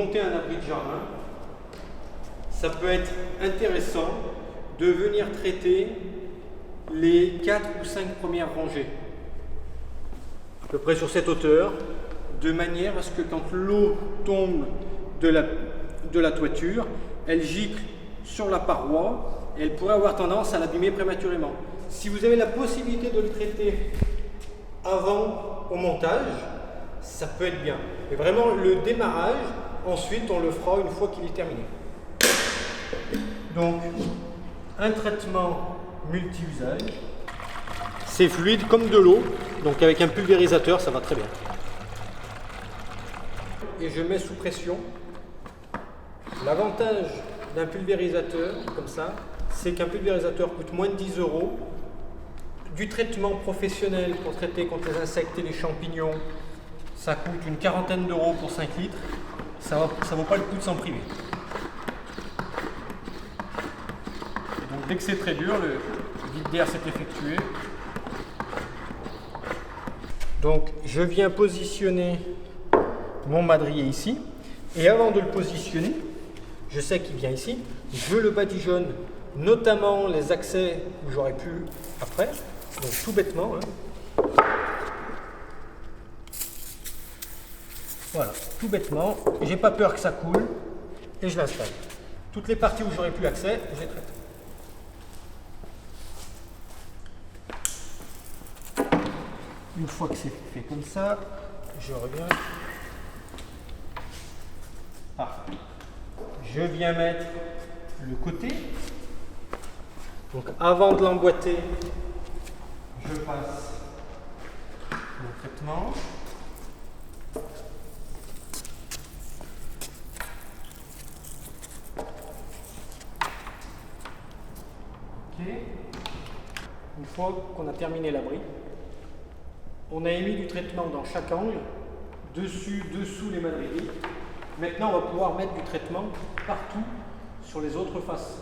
montez un abri de jardin, ça peut être intéressant de venir traiter les 4 ou 5 premières rangées, à peu près sur cette hauteur, de manière à ce que quand l'eau tombe de la toiture, elle gicle sur la paroi et elle pourrait avoir tendance à l'abîmer prématurément. Si vous avez la possibilité de le traiter avant au montage, ça peut être bien. Mais vraiment, le démarrage, ensuite, on le fera une fois qu'il est terminé. Donc, un traitement multi-usage. C'est fluide comme de l'eau, donc avec un pulvérisateur, ça va très bien. Et je mets sous pression. L'avantage d'un pulvérisateur comme ça, c'est qu'un pulvérisateur coûte moins de 10 €. Du traitement professionnel pour traiter contre les insectes et les champignons, ça coûte une quarantaine d'euros pour 5 litres. Ça vaut pas le coup de s'en priver. Et donc dès que c'est très dur, le vide d'air s'est effectué. Donc je viens positionner mon madrier ici. Et avant de le positionner, je sais qu'il vient ici, je le badigeonne, notamment les accès où j'aurais pu après. Donc tout bêtement, hein. Voilà, tout bêtement, j'ai pas peur que ça coule et je l'installe. Toutes les parties où j'aurais plus accès, je les traite. Une fois que c'est fait comme ça, je reviens. Parfait. Je viens mettre le côté. Donc avant de l'emboîter, je passe mon traitement. Ok. Une fois qu'on a terminé l'abri, on a émis du traitement dans chaque angle, dessus, dessous les madriers. Maintenant, on va pouvoir mettre du traitement partout sur les autres faces.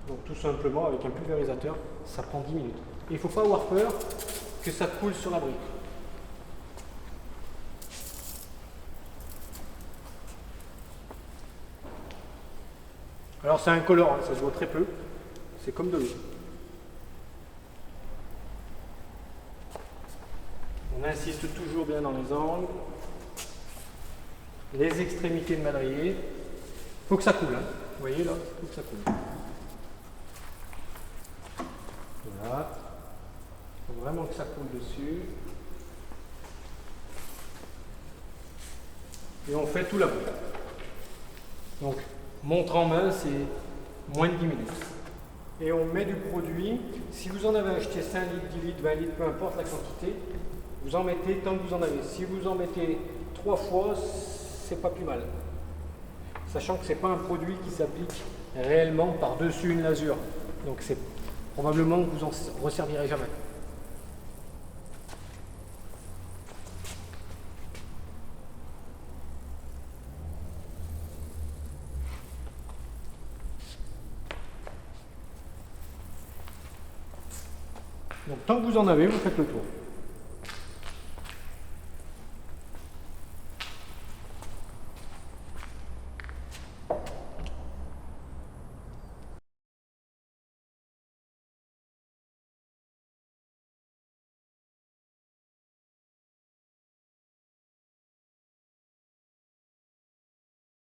Donc tout simplement avec un pulvérisateur, ça prend 10 minutes. Il ne faut pas avoir peur que ça coule sur la brique. Alors c'est incolore, ça se voit très peu. C'est comme de l'eau. On insiste toujours bien dans les angles. Les extrémités de madrier. Il faut que ça coule. Hein. Vous voyez là, il faut que ça coule. Voilà. Il faut vraiment que ça coule dessus. Et on fait tout l'abri. Donc, montre en main, c'est moins de 10 minutes. Et on met du produit. Si vous en avez acheté 5 litres, 10 litres, 20 litres, peu importe la quantité, vous en mettez tant que vous en avez. Si vous en mettez 3 fois, c'est pas plus mal. Sachant que ce n'est pas un produit qui s'applique réellement par-dessus une lasure. Donc c'est probablement que vous en resservirez jamais. Donc tant que vous en avez, vous faites le tour.